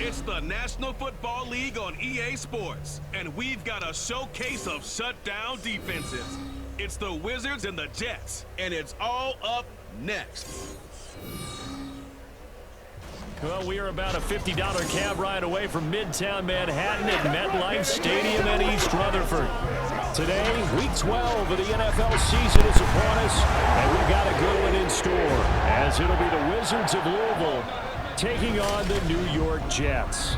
It's the National Football League on EA Sports, and we've got a showcase of shutdown defenses. It's the Wizards and the Jets, and it's all up next. Well, we are about a $50 cab ride away from Midtown Manhattan at MetLife Stadium in East Rutherford. Today, Week 12 of the NFL season is upon us, and we've got a good one in store, as it'll be the Wizards of Louisville taking on the New York Jets.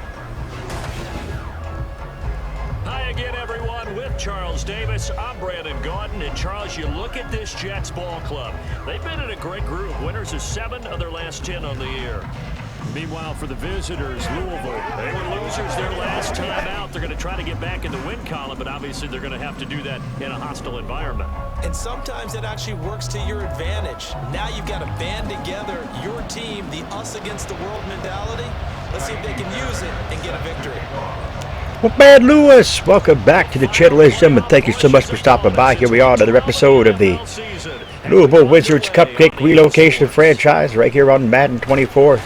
Hi again, everyone. With Charles Davis, I'm Brandon Gaudin. And Charles, you look at this Jets ball club. They've been in a great group. Winners of 7 of their last 10 on the year. Meanwhile, for the visitors, Louisville, they were losers their last time out. They're going to try to get back in the win column, but obviously they're going to have to do that in a hostile environment. And sometimes it actually works to your advantage. Now you've got to band together your team, the us against the world mentality. Let's see if they can use it and get a victory. Well, Bad Lewis, welcome back to the channel, ladies and gentlemen. Thank you so much for stopping by. Here we are, another episode of the Louisville Wizards Cupcake Relocation franchise right here on Madden 24.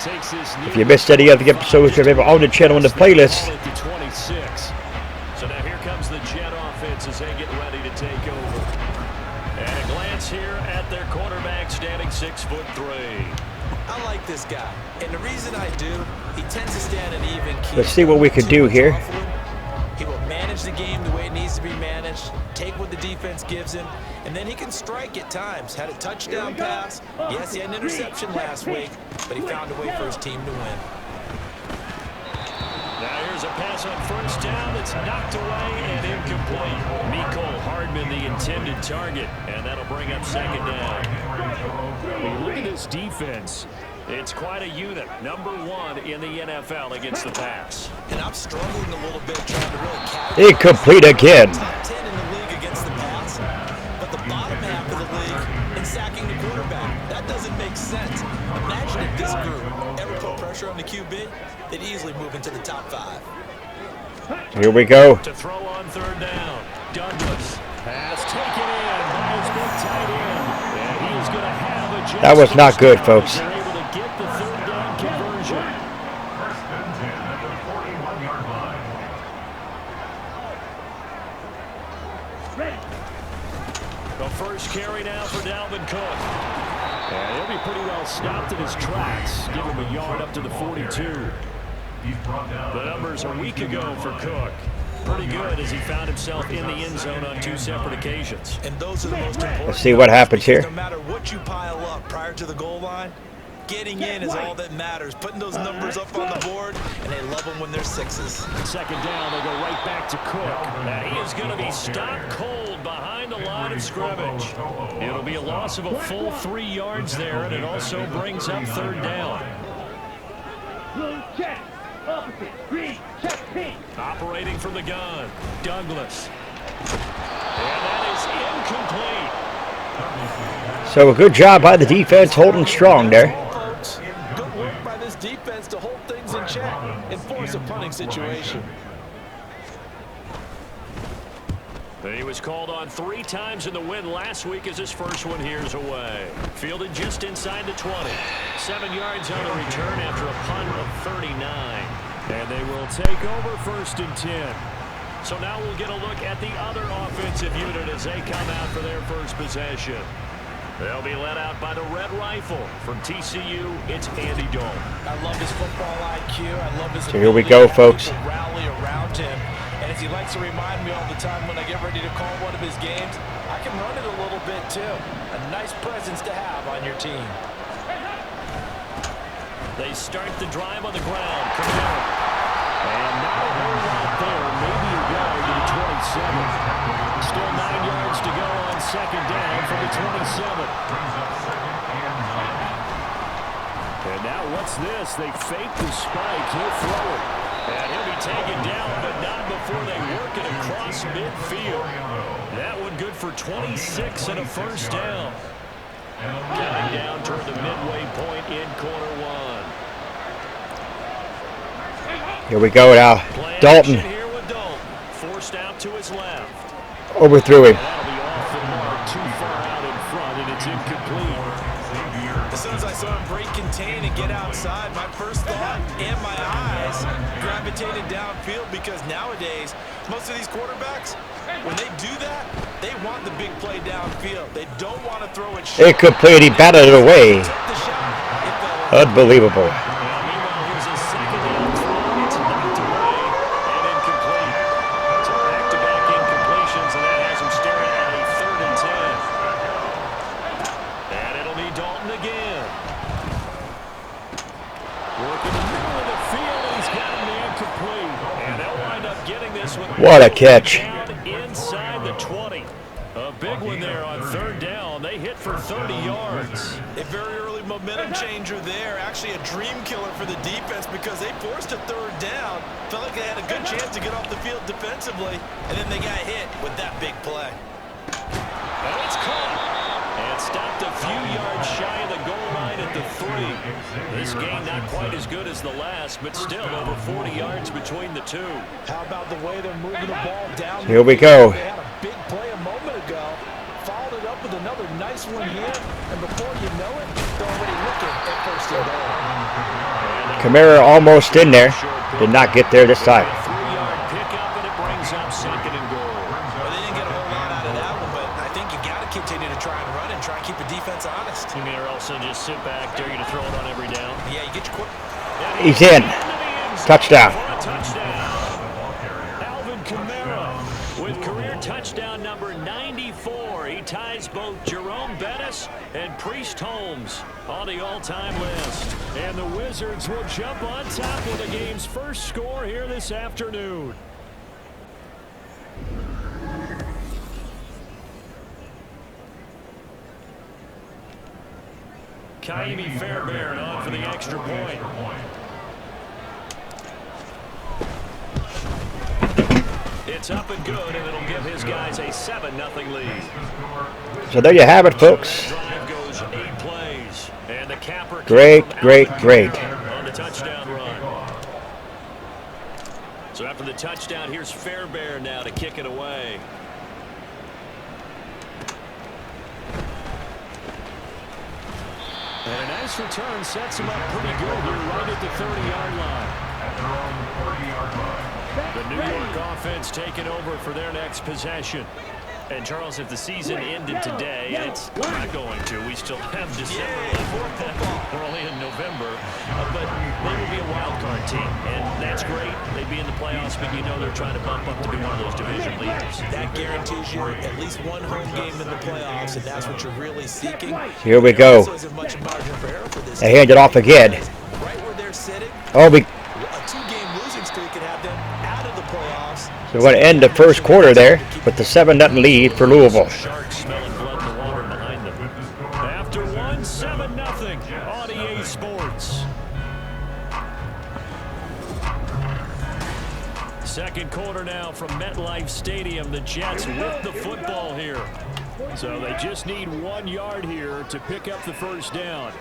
If you missed any of the episodes, remember on the channel in the playlist. So now here comes the Jet offense as they get ready to take over. And a glance here at their quarterback, standing 6'3". I like this guy, and the reason I do, he tends to stand an even key. Let's see what we can do here. He will manage the game the way it needs to be managed, take what the defense gives him, and then he can strike at times. Had a touchdown pass. Yes, he had an interception last week, but he found a way for his team to win. Now here's a pass on first down that's knocked away and incomplete. Mecole Hardman, the intended target, and that'll bring up second down. When you look at this defense, it's quite a unit. Number 1 in the NFL against the pass. And I'm struggling a little bit trying to really calculate. Incomplete again. Top 10 in the league against the pass, but the bottom half of the league in sacking the quarterback. That doesn't make sense. Imagine if this group ever put pressure on the QB, they'd easily move into the top 5. Here we go. To throw on third down. Douglas has taken in by his big tight end. And he is going to have a chance. That was not good, folks. They're able to get the third down conversion. The first carry now for Dalvin Cook. And he'll be pretty well stopped in his tracks. Give him a yard up to the 42. The numbers a week ago for Cook. Pretty good as he found himself in the end zone on 2 separate occasions. And those are the most important. Let's see what happens here. No matter what you pile up prior to the goal line, getting in is all that matters. Putting those numbers up on the board, and they love them when they're 6s. Second down, they go right back to Cook. Now he is going to be stopped cold behind the line of scrimmage. It'll be a loss of a full 3 yards there, and it also brings up third down. Operating from the gun, Douglas. And that is incomplete. So a good job by the defense holding strong there. Good work by this defense to hold things in check and force a punting situation. He was called on 3 times in the win last week as his first one here's away. Fielded just inside the 20. 7 yards on the return after a punt of 39. And they will take over 1st and 10. So now we'll get a look at the other offensive unit as they come out for their first possession. They'll be led out by the Red Rifle. From TCU, it's Andy Dalton. I love his football IQ. I love his So here we go, folks. Rally around him. And as he likes to remind me all the time when I get ready to call one of his games, I can run it a little bit too. A nice presence to have on your team. They start the drive on the ground. And not a whole lot there. Maybe a yard to the 27. Still 9 yards to go on second down from the 27. And now what's this? They fake the spike. He'll throw it. And he'll be taken down, but not before they work it across midfield. That one good for 26 and a first down. Counting down toward the midway point in quarter 1. Here we go now. Dalton Here with Dalton. Forced out to his left. overthrew him. That'll be off the mark, too far out in front, and it's incomplete. As soon as I saw him break contain and get outside, my first thought and my eyes gravitated downfield, because nowadays, most of these quarterbacks, when they do that, they want the big play downfield. They don't want to throw it short. Incomplete. He batted it away. Unbelievable. What a catch. Inside the 20. A big one there on third down. They hit for 30 yards. A very early momentum changer there. Actually a dream killer for the defense, because they forced a third down. Felt like they had a good chance to get off the field defensively, and then they got hit with that big play. And it's caught. And stopped a few yards shy of the goal line at the 3. This game not quite as good as the last, but still over 40 yards between the two. How about the way they're moving the ball down? Here we go. They had a big play a moment ago, followed it up with another nice one here, and before you know it, they're already looking at first and goal. Kamara almost in there. Did not get there this time. 3-yard pickup, and it brings up second and goal. Well, they didn't get a whole lot out of that one, but I think you got to continue to try and run and try and keep the defense honest. You mean, or else they'll just sit back, dare you to throw it on every down? Yeah, you get your quick. He's in. Touchdown. Alvin Kamara with career touchdown number 94. He ties both Jerome Bettis and Priest Holmes on the all-time list. And the Wizards will jump on top with the game's first score here this afternoon. Kaimi Fairbairn on for the extra point. It's up and good, and it'll give his guys a 7-0 lead. So there you have it, folks. Drive goes 8 plays, and the capper Great. on the touchdown run. So after the touchdown, here's Fairbairn now to kick it away. And a nice return sets him up pretty good here right at the 30-yard line. The New York offense taking over for their next possession. And, Charles, if the season ended today, it's not going to. We still have December. We're only in November. But they would be a wild card team, and that's great. They'd be in the playoffs, but you know they're trying to bump up to be one of those division leaders. That guarantees you at least one home game in the playoffs, and that's what you're really seeking. Here we go. They hand it off again. Right where they're sitting. Oh, A 2-game losing streak could have them out of the playoffs. so we're going to end the first quarter there with the 7-0 lead for Louisville. Sharks smelling blood in the water behind them. After 1, 7-0 on EA Sports. Second quarter now from MetLife Stadium. The Jets with the football here. So they just need 1 yard here to pick up the first down.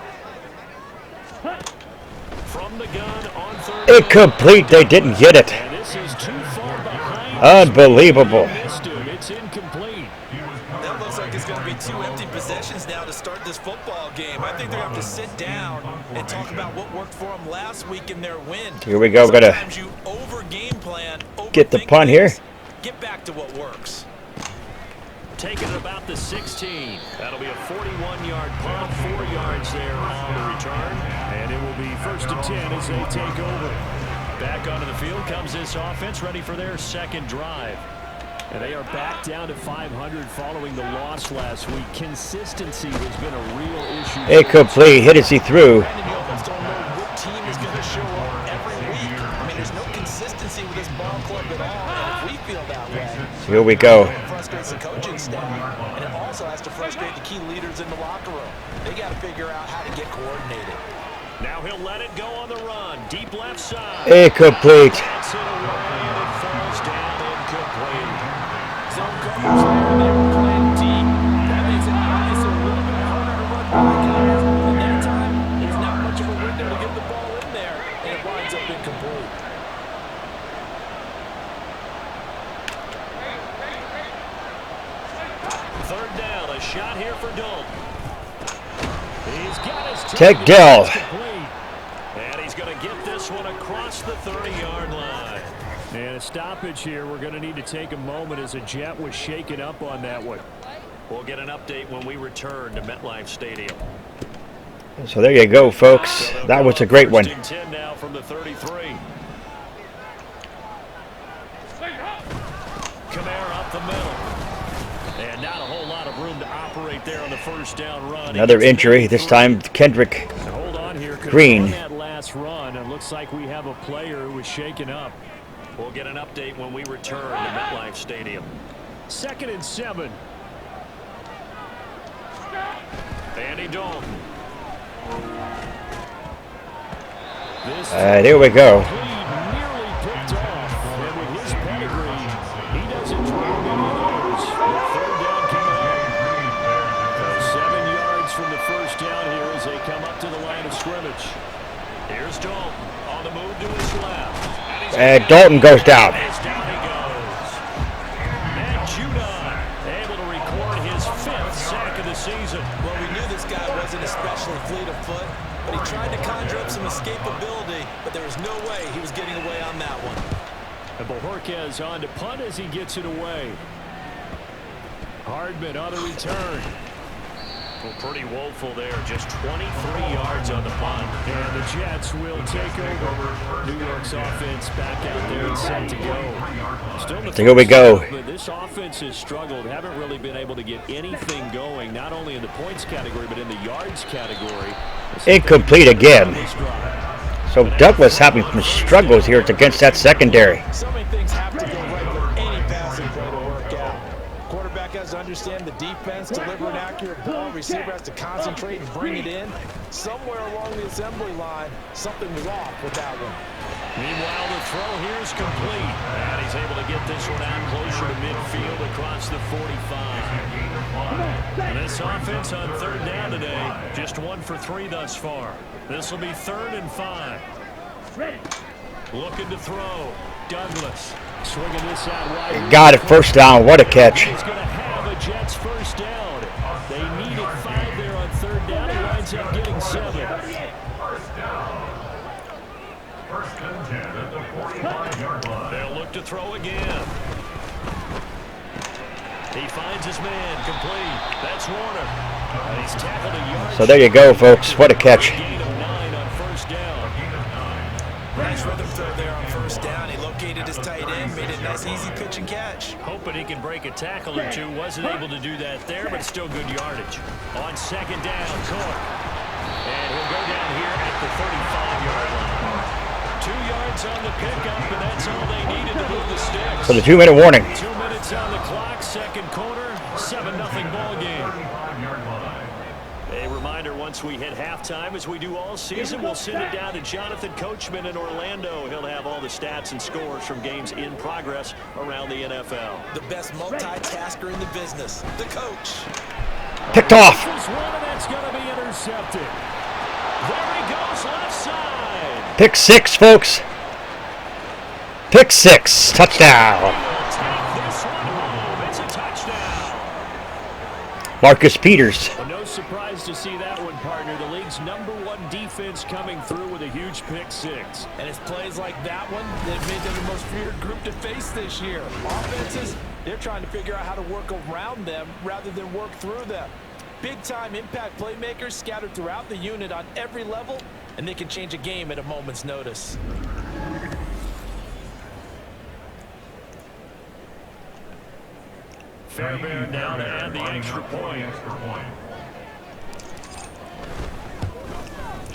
From the gun on third. Incomplete. They didn't get it. And this is too far behind. Unbelievable. Missed him. It's incomplete. That looks like it's going to be 2 empty possessions now to start this football game. I think they're going to have to sit down and talk about what worked for them last week in their win. Here we go. Going to Sometimes you over game plan, get the overthink punt here. things. Get back to what works. Taking it about the 16. That'll be a 41-yard punt, 4 yards there on the return. And it will be 1st and 10 as they take over. Back onto the field comes this offense, ready for their second drive. And they are back down to 500 following the loss last week. Consistency has been a real issue. Incomplete. Hit as he threw. Brandon, you almost don't know what team is going to show up every week. I mean, there's no consistency with this ball club at all. And if we feel that way, Here we go. it frustrates the coaching staff, and it also has to frustrate the key leaders in the locker room. They got to figure out how to get coordinated. Now he'll let it go on the run. Deep left side. Incomplete. Gets it away, and it falls down incomplete. Zone coverage there, they were playing deep. That makes it nice and a little bit harder to run by guys. And that time, there's not much of a window to get the ball in there, and it winds up incomplete. Third down, a shot here for Dalton. Take Dell. And he's going to get this one across the 30-yard line. And a stoppage here. We're going to need to take a moment as a Jet was shaken up on that one. We'll get an update when we return to MetLife Stadium. So there you go, folks. That was a great one. 10 now from the 33. Kamara up the middle. And not a whole lot of room to operate there on the first down run. Another injury, this time Kendrick Hold on here. Green. That last run, it looks like we have a player who was shaken up. We'll get an update when we return to MetLife Stadium. 2nd and 7. Andy Dalton. Here we go. Nearly picked off, and with his pedigree, he doesn't drop any of those. The 3rd down coming up. 7 yards from the first down here as they come up to the line of scrimmage. Here's Dalton on the move to his left. Dalton goes down. Down he goes. And Judon able to record his 5th sack of the season. Well, we knew this guy wasn't especially fleet of foot, but he tried to conjure up some escapability, but there was no way he was getting away on that one. And Bojorquez on to punt as he gets it away. Hardman on the return. Well, pretty woeful there. Just 23 yards on the punt. And the Jets will take over. New York's offense back out there and set to go. Still the Here we go. but this offense has struggled. Haven't really been able to get anything going, not only in the points category, but in the yards category. Incomplete again. So Douglas having some struggles here against that secondary. So many things have to go right for any passing play to work out. Quarterback has to understand the defense, deliver an accurate ball. Receiver has to concentrate and bring it in. Somewhere along the assembly line, something was off with that one. Meanwhile, the throw here is complete. And he's able to get this one out closer to midfield across the 45. And this offense on 3rd down today, just 1 for 3 thus far. This will be 3rd and 5. Looking to throw. Douglas swinging this out wide. Got it, 1st down. What a catch. He's going to have a Jets 1st down. They needed 5 there on 3rd down. He winds up getting 7. They'll look to throw again. He finds his man complete. That's Warner. And he's tackled a yard. So there you go, folks. What a catch. Gain of 9 on 1st down. Nice rhythm throw there on 1st down. He located his tight end, made it a nice, easy pitch and catch. Hoping he can break a tackle or two. Wasn't able to do that there, but still good yardage. On 2nd down, Cook. And he'll go down here at the 35-yard line. 2 yards on the pickup, and that's all they needed to move the sticks. So the 2-minute warning. 2 minutes on the clock, 2nd quarter, 7-0 ball game. A reminder, once we hit halftime, as we do all season, we'll send it down to Jonathan Coachman in Orlando. He'll have all the stats and scores from games in progress around the NFL. The best multitasker in the business, the coach. Picked off. This one, and that's going to be intercepted. There he goes, left side. Pick 6, folks. Pick 6. Touchdown. He'll take this one home. It's a touchdown. Marcus Peters. Well, no surprise to see that one, partner. The league's #1 defense coming through with a huge pick 6. And it's plays like that one that made them the most feared group to face this year. Offenses, they're trying to figure out how to work around them rather than work through them. Big-time impact playmakers scattered throughout the unit on every level, and they can change a game at a moment's notice. Fairbairn down to add the extra point.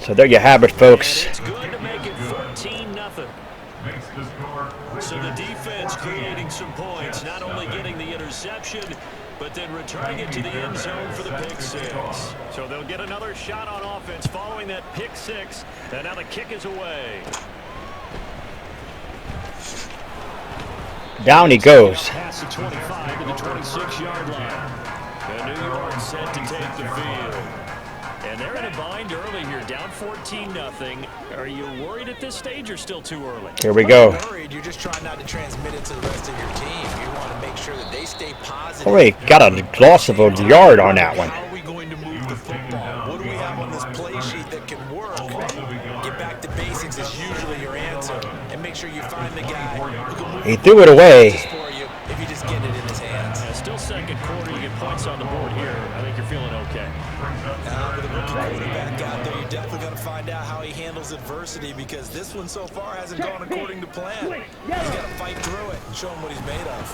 So there you have it, folks. And it's good to make it 14-0. So the defense creating some points, not only getting the interception, but then returning it to the end zone for the pick 6. So they'll get another shot on offense following that pick 6. And now the kick is away. Down he goes. Past the 25 to the 26-yard line. And New York set to take the field. And they're in a bind early here, down 14-0. Are you worried at this stage or still too early? Here we go. Worried, you're just trying not to transmit it to the rest of your team. You want to make sure that they stay positive. Oh, wait, got a loss of a yard on that one. How are we going to move the football? What do we have on He threw it away. For you if you just get it in his hands. Still second quarter, you get points on the board here. I think you're feeling okay. With a rookie quarterback out there, you're definitely going to find out how he handles adversity, because this one so far hasn't gone according to plan. He's got to fight through it and show him what he's made of.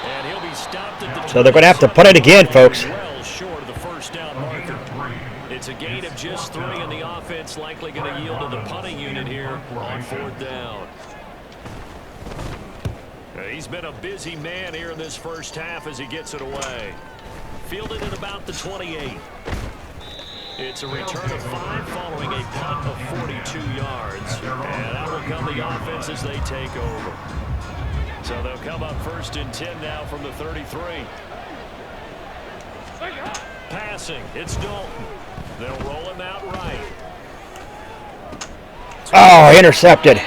And he'll be stopped at the So they're going to have to punt it again, folks. well short of the first down marker. It's a gain of just 3, and the offense likely going to yield to the punting unit here on 4th down. He's been a busy man here in this first half as he gets it away. Fielded at about the 28. It's a return of 5 following a punt of 42 yards. And out will come the offense as they take over. So they'll come up 1st and 10 now from the 33. Passing, it's Dalton. They'll roll him out right. Oh, intercepted.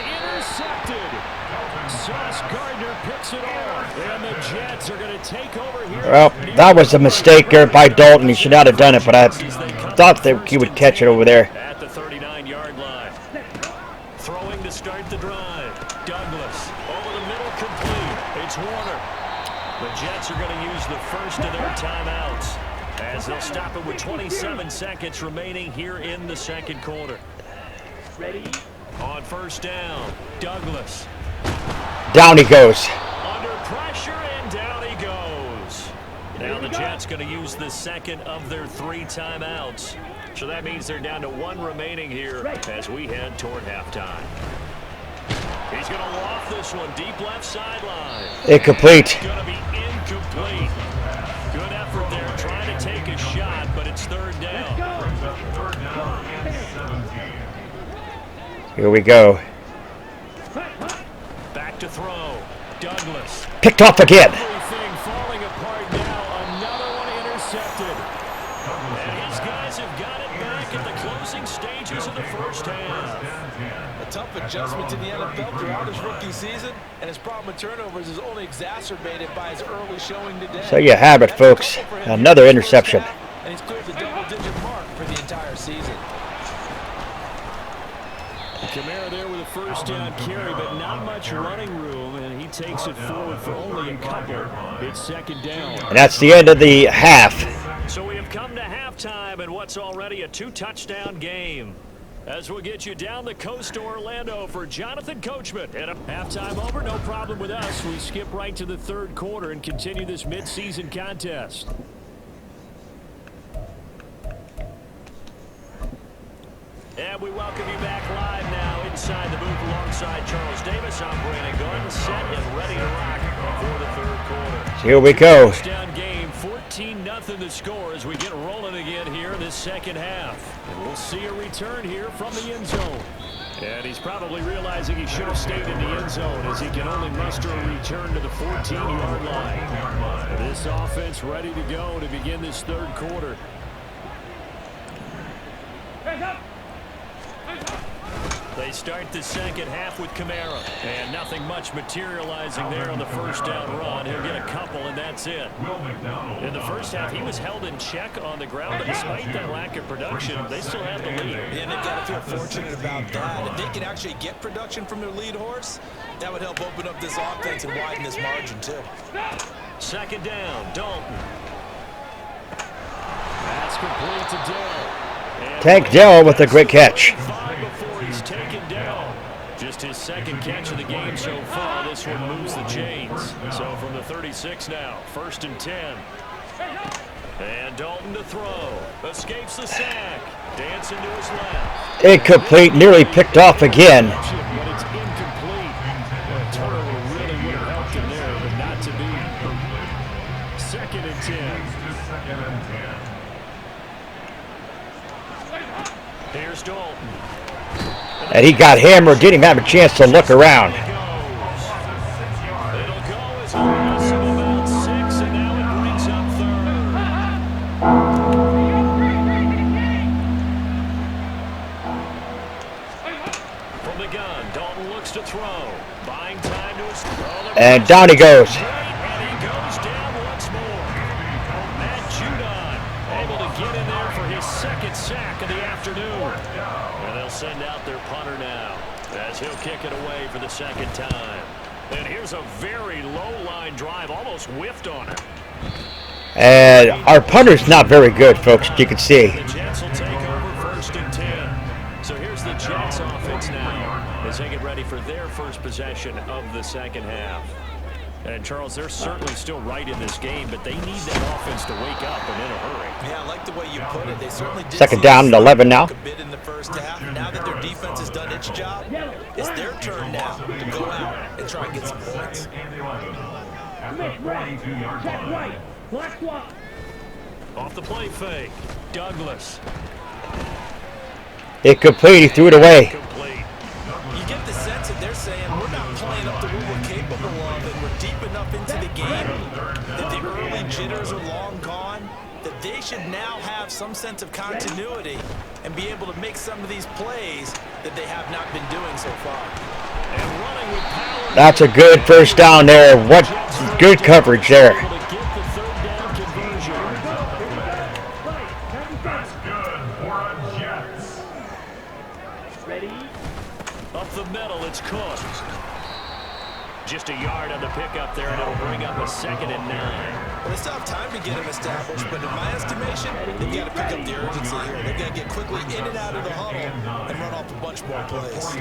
And the Jets are going to take over here. Well, that was a mistake there by Dalton. He should not have done it, but I thought that he would catch it over there. At the 39-yard line. Throwing to start the drive. Douglas over the middle, complete. It's Warner. The Jets are going to use the first of their timeouts as they'll stop it with 27 seconds remaining here in the second quarter. Ready? On 1st down, Douglas. Down he goes. Under pressure, and down he goes. Now the Jets going to use the second of their 3 timeouts. So that means they're down to 1 remaining here as we head toward halftime. He's going to loft this one deep left sideline. Incomplete. It's going to be incomplete. Good effort there trying to take a shot, but it's 3rd down. Here we go. Back to throw. Douglas. Picked off again. Everything falling apart now. Another one intercepted. And his guys have got it back at the closing stages of the first half. A tough adjustment to the NFL throughout his rookie season, and his problem with turnovers is only exacerbated by his early showing today. So you have it, folks. Another interception. And he's cleared the double-digit mark for the entire season. Kamara there with a 1st down carry, but not much running room, and he takes it forward for only a couple. It's 2nd down. And that's the end of the half. So we have come to halftime in what's already a 2-touchdown game. As we'll get you down the coast to Orlando for Jonathan Coachman. And a halftime over, no problem with us. We skip right to the 3rd quarter and continue this midseason contest. And we welcome you back live now inside the booth alongside Charles Davis. I'm Brandon Gordon, set and ready to rock for the 3rd quarter. Here we go. Touchdown game, 14-0 the score as we get rolling again here in this second half. And we'll see a return here from the end zone. And he's probably realizing he should have stayed in the end zone as he can only muster a return to the 14-yard line. This offense ready to go to begin this 3rd quarter. They start the second half with Kamara. And nothing much materializing there on the 1st down run. He'll get a couple, and that's it. In the first half, he was held in check on the ground, but despite that lack of production, they still have the lead. And they've got to feel fortunate about that. If they can actually get production from their lead horse, that would help open up this offense and widen this margin, too. 2nd down, Dalton. That's complete to Dell. Tank Dell with a great catch. Before he's taken down. Just his 2nd catch of the game so far. This one moves the chains. So from the 36 now, 1st and 10. And Dalton to throw. Escapes the sack. Dancing to his left. Incomplete, nearly picked off again. But it's incomplete. Turnover really would have helped him there, but not to be. 2nd and 10. Here's Dalton. And he got hammered, didn't even have a chance to look around. It'll go as a loss of about 6, and now it brings up 3rd. From the gun, Dalton looks to throw. Buying time to his throw. And down he goes. And he goes down once more. Matt Judon able to get in there for his 2nd sack of the afternoon. And they'll send out their punter now as he'll kick it away for the 2nd time. And here's a very low-line drive, almost whiffed on it. And our punter's not very good, folks, you can see. The Jets will take over 1st and 10. So here's the Jets offense now as they get ready for their first possession of the second half. And, Charles, they're certainly still right in this game, but they need that offense to wake up and in a hurry. Yeah, I like the way you put it. They certainly did. Second down and 11 now. A bit in the first half. Now that their defense has done its job, it's their turn now to go out and try and get some points. Off the play fake, Douglas. Incomplete, he threw it away. Complete. You get the sense that they're saying we're not playing up to what we're capable of, and we're deep enough into the game that the early jitters are long gone, that they should now have some sense of continuity and be able to make some of these plays that they have not been doing so far. And running with power. That's a good first down there. What good coverage there. Able to get the third down conversion. That's good for a Jets. Up the middle, it's Cook. Just a yard on the pickup there, and it'll bring up a 2nd and 9. Well, they still have time to get them established, but in my estimation, they've got to pick up the urgency here. They've got to get quickly in and out of the huddle and run off a bunch more plays.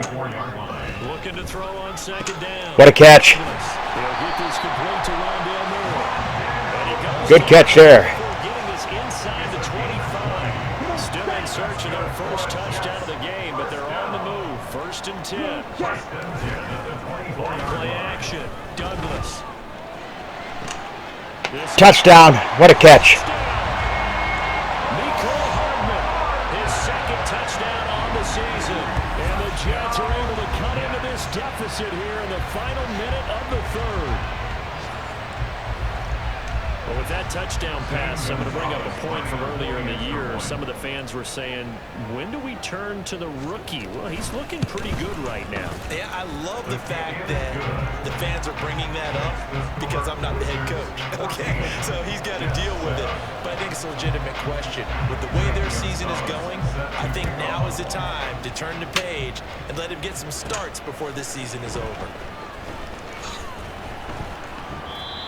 Looking to throw on 2nd down. What a catch. They'll get this complete to Rondale Moore. And he goes Good catch there. getting this inside the 25. Still in search of their first touchdown of the game, but they're on the move. 1st and 10. Play action. Douglas. Touchdown. What a catch. Mecole Hardman, his 2nd touchdown on the season. And the Jets are able to cut into this deficit here in the final minute of the 3rd. Well, with that touchdown pass, I'm going to bring up a point from earlier in the year. Some of the fans were saying, when do we turn to the rookie? Well, he's looking pretty good right now. Yeah, I love the fact that the fans are bringing that up because I'm not the head coach, okay? So he's got to deal with it. But I think it's a legitimate question. With the way their season is going, I think now is the time to turn the page and let him get some starts before this season is over.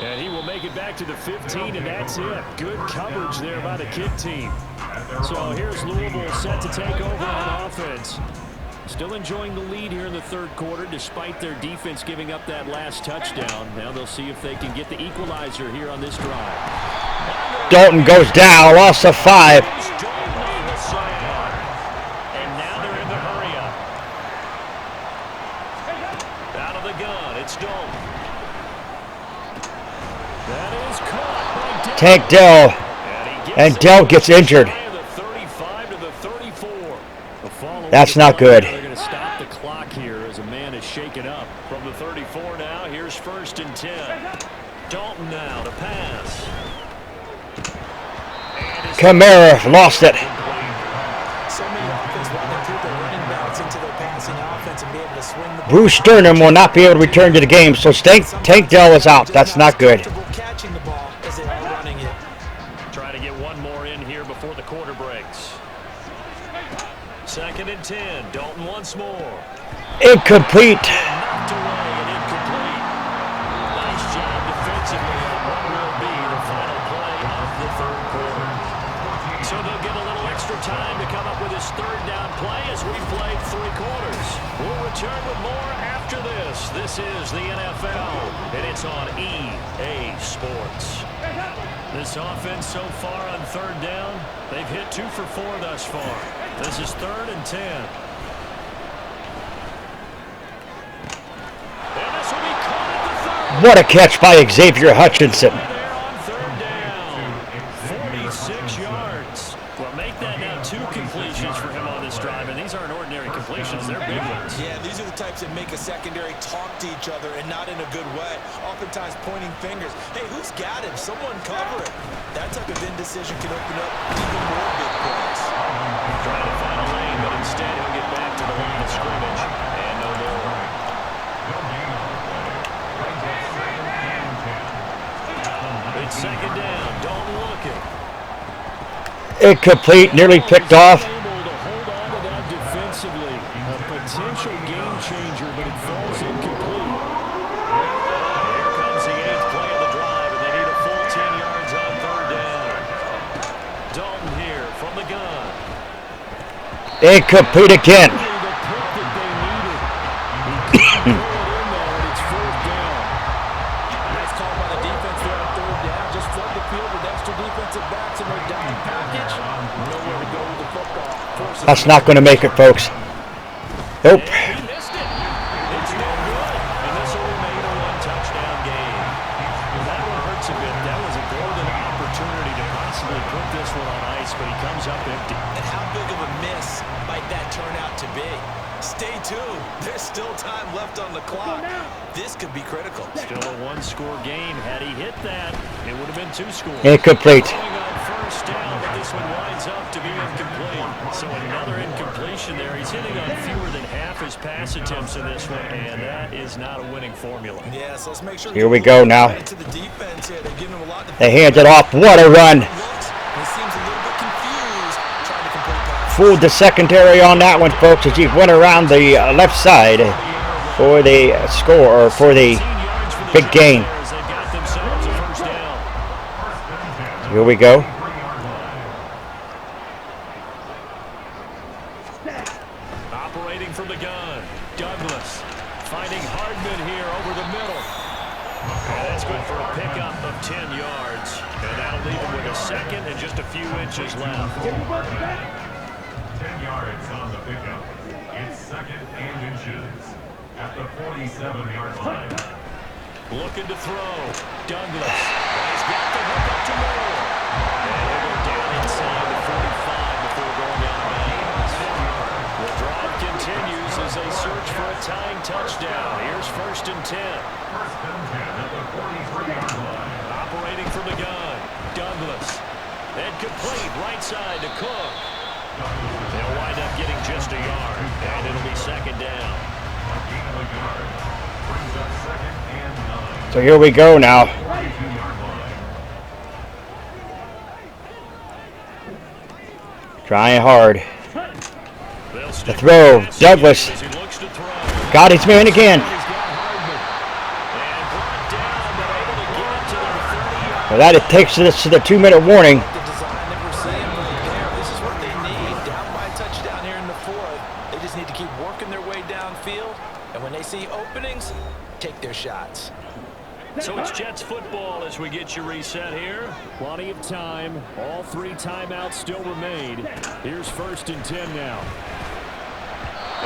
And he will make it back to the 15, and that's it. Good coverage there by the kick team. So here's Louisville set to take over on offense. Still enjoying the lead here in the 3rd quarter, despite their defense giving up that last touchdown. Now they'll see if they can get the equalizer here on this drive. Dalton goes down, loss of 5. And now they're in the hurry up. Out of the gun, it's Dalton. That is caught by Tank Dell. And Dell gets injured. The 35 to the 34. That's not good. They're going to stop the clock here as a man is shaken up. From the 34 now, here's 1st and 10. Dalton now to pass. Kamara lost it. So many offenses want to keep their running backs into their passing offense and be able to swing the ball. Bruce Sternum will not be able to return to the game, so Tank Dell is out. That's not good. Catching the ball as they are running it. Try to get one more in here before the quarter breaks. 2nd and 10. Dalton once more. Incomplete. Knocked away and incomplete. Nice job defensively on what will be the final play of the 3rd quarter. So they'll get a little extra time to come up with his 3rd down play as we've played 3 quarters. We'll return with more after this. This is the NFL, and it's on EA Sports. This offense so far on 3rd down, they've hit 2 for 4 thus far. This is 3rd and 10. And this will be caught at the 30. What a catch by Xavier Hutchinson. There on 3rd down. 46 yards. Well, make that now 2 completions for him on this drive, and these aren't ordinary completions. They're big ones. Yeah, these are the types that make a secondary talk to each other and not in a good way. Oftentimes pointing fingers. Hey, who's got him? Someone cover it. That type of indecision can open up even more big plays. Trying to find a lane, but instead he'll get back to the line of scrimmage. And no more. It's 2nd down. Dalton looking. Incomplete, nearly picked off. Able to hold on to that defensively. A potential game changer, but it falls incomplete. Incomplete again. That's not going to make it, folks. Nope. He missed it. It's no good. And this will remain a one-touchdown game. That one hurts a bit. That was a golden opportunity to possibly put this one on ice, but he comes up empty. And how big of a miss might that turn out to be? Stay tuned. There's still time left on the clock. This could be critical. Still a one-score game. Had he hit that, it would have been 2 scores. Incomplete. Going on first down, but this one winds up to be incomplete. So another incompletion there. He's hitting on fewer than half his pass attempts in this one, and that is not a winning formula. Yeah, so let's make sure. Here we go now. To the defense here. They're giving him a lot to They hand it off. What a run. He seems a little bit confused trying to complete passes. Fooled the secondary on that one, folks, as he went around the left side for the score, or for the big gain. They've got themselves a first down. Here we go. Operating from the gun, Douglas finding Hardman here over the middle. And that's good for a pickup of 10 yards. And that'll leave him with a second and just a few inches left. 10 yards on the pickup. It's second and inches at the 47-yard line. Looking to throw. Douglas has got the hook up to Moore. And he'll go down inside the 45 before going out of bounds. The drive continues as they search for a tying touchdown. Here's first and 10. First and 10 at the 43-yard line. Operating from the gun. Douglas. And complete right side to Cook. They'll wind up getting just a yard. And it'll be second down. A gain of a yard. Brings up second and 9. So here we go now. 42-yard line. Trying hard. They'll The stick throw. with the pass Douglas as he looks to throw. got his man again. He's got Hardman. And brought down, but able to get it to their 30-yard. Well, that it takes us to the 2-minute warning. The design that we're seeing from there, this is what they need. Down by a touchdown here in the 4th. They just need to keep working their way downfield. And when they see openings, take their shots. So it's Jets football as we get you reset here. Plenty of time. All 3 timeouts still remain. Here's first and 10 now.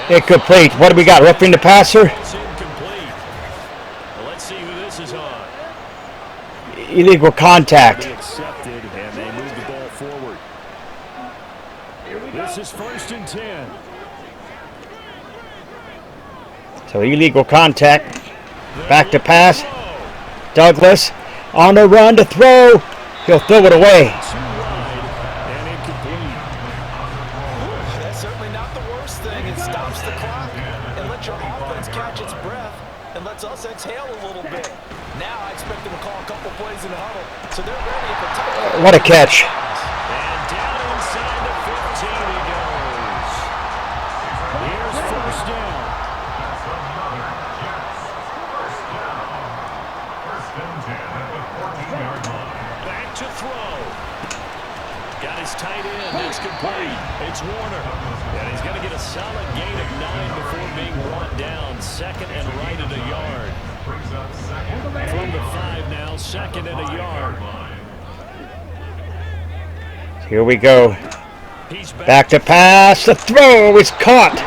Incomplete. What do we got? Roughing the passer? It's incomplete. Well, let's see who this is on. Illegal contact. Accepted, and they move the ball forward. This is first and 10. So illegal contact. Back to pass. Douglas on the run to throw. He'll throw it away. Too wide and incomplete. That's certainly not the worst thing. It stops the clock and lets your offense catch its breath and lets us exhale a little bit. Now I expect them to call a couple plays in the huddle, so they're ready at the top. What a catch. And down inside the 15 he goes. Here's first down. Back to throw. Got his tight end. It's complete. It's Warner. And he's going to get a solid gain of 9 before being brought down. Second and right at a yard. From the 5 now, second and a yard. Here we go. He's Back to pass. The throw is caught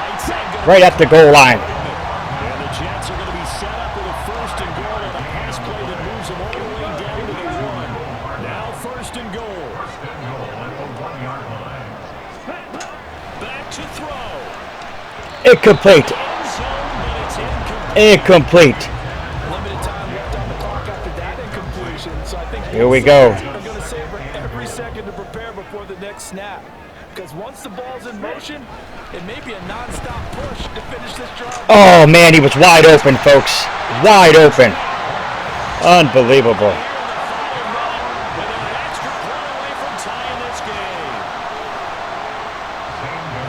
right at the goal line. And the Jets are going to be set up with a first and goal on a pass play that moves them all the way down to the 1. Now first and goal. Back to throw. Incomplete. End zone, but it's incomplete. Incomplete. Limited time left on the clock after that incompletion, so I think Here we go. are going to savor every second to prepare before the next snap. Because once the ball's in motion, it may be a non-stop push to finish this drive. Oh, man, he was wide open, folks. Wide open. Unbelievable. With an extra point away from tying this game.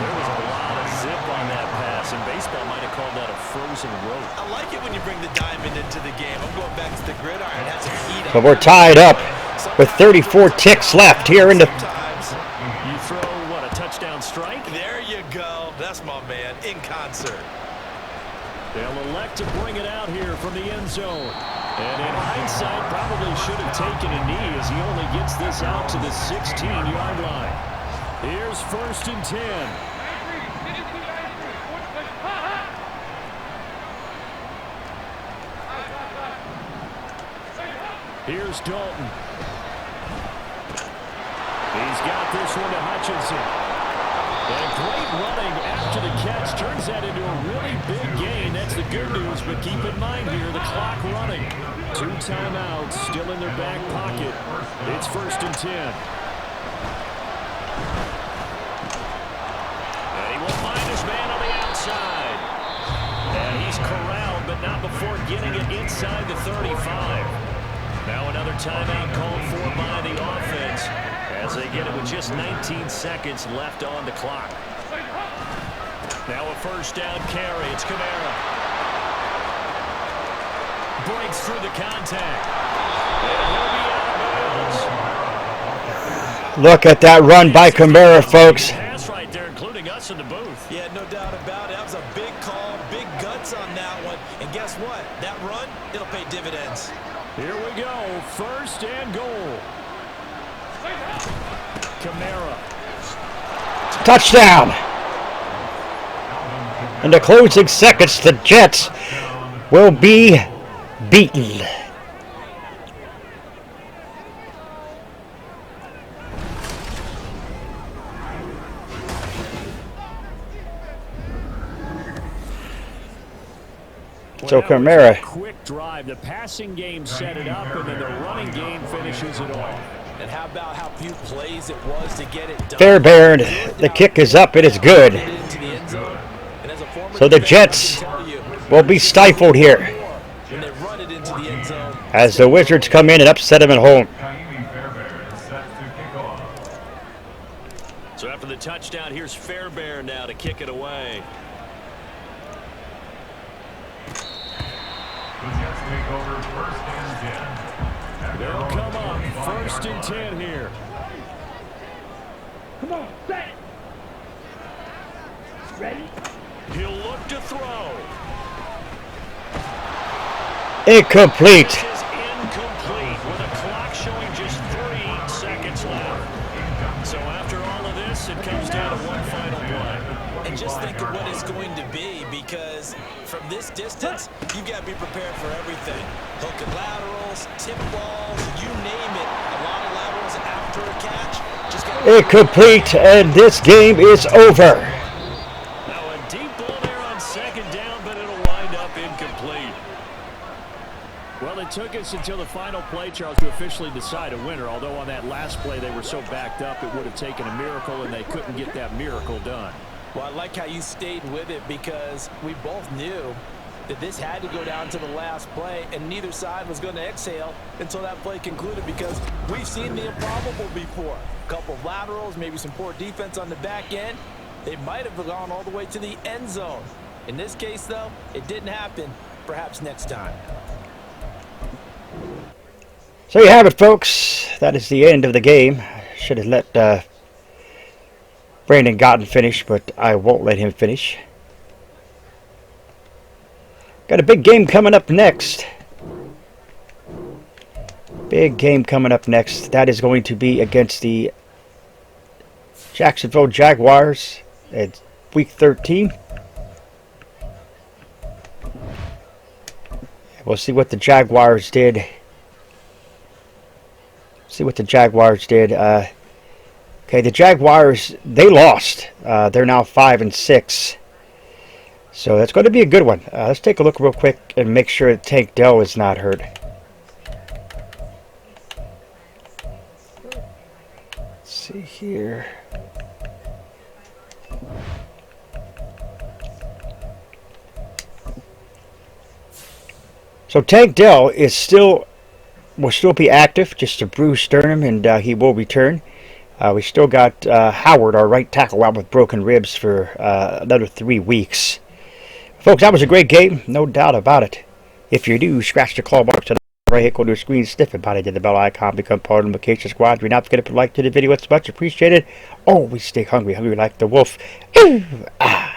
There was a lot of zip on that pass, and baseball might have called that a frozen rope. I like it when you bring the diamond into the game. I'm going back to the gridiron. Has some heat So on we're it. tied up with 34 ticks left here in the... Sometimes You throw, what, a touchdown strike? there you go. zone. And in hindsight, probably should have taken a knee as he only gets this out to the 16-yard line. Here's 1st and 10. Here's Dalton. He's got this one to Hutchinson. And great running after the catch turns that into a really big gain. That's the good news, but keep in mind here, the clock running. 2 timeouts still in their back pocket. It's 1st and 10. And he will find his man on the outside. And he's corralled, but not before getting it inside the 35. Now another timeout called for by the offense as they get it with just 19 seconds left on the clock. Now a 1st down carry. It's Kamara. Breaks through the contact. And he'll be out of bounds. Look at that run by Kamara, folks. Pass right there, including us in the booth. Yeah, no doubt about it. That was a big call, big guts on that one. And guess what? That run, it'll pay dividends. Here we go. 1st and goal. Kamara. Touchdown. In the closing seconds, the Jets will be beaten. So Kamara. Quick drive. The passing game set it up, and then the running game finishes it off. And how about how few plays it was to get it done? Fairbairn, the kick is up. It is good. So the Jets will be stifled here as the Wizards come in and upset them at home. So after the touchdown, here's Fairbairn now to kick it away. Take over 1st and 10. They'll come up 1st and 10 here. Come on, set. Ready? He'll look to throw. Incomplete. This is incomplete with a clock showing just 3 seconds left. So after all of this, it comes down to one final play. And just think of what it's going to be, because from this distance, you've got to be prepared for everything. Hook and laterals, tip balls, you name it. A lot of laterals after a catch. Just Incomplete, and this game is over. Now a deep ball there on 2nd down, but it'll wind up incomplete. Well, it took us until the final play, Charles, to officially decide a winner. Although on that last play they were so backed up, it would have taken a miracle, and they couldn't get that miracle done. Well, I like how you stayed with it, because we both knew that this had to go down to the last play, and neither side was going to exhale until that play concluded, because we've seen the improbable before. A couple of laterals, maybe some poor defense on the back end. They might have gone all the way to the end zone. In this case, though, it didn't happen. Perhaps next time. So you have it, folks. That is the end of the game. Should have let Brandon Gotten finish, but I won't let him finish. Got a big game coming up next. Big game coming up next. That is going to be against the Jacksonville Jaguars at Week 13. We'll see what the Jaguars did. Okay, the Jaguars, they lost. They're now 5-6. So that's going to be a good one. Let's take a look real quick and make sure that Tank Dell is not hurt. Let's see here. So Tank Dell will still be active, just a bruised sternum, and he will return. We still got Howard, our right tackle, out with broken ribs for another 3 weeks. Folks, that was a great game, no doubt about it. If you're new, scratch the claw mark to the right hand corner of the screen, stiff it, body to the bell icon, become part of the Vacation Squad. You're not forget to put a like to the video, it's much appreciated. Always stay hungry like the wolf. Ooh, ah.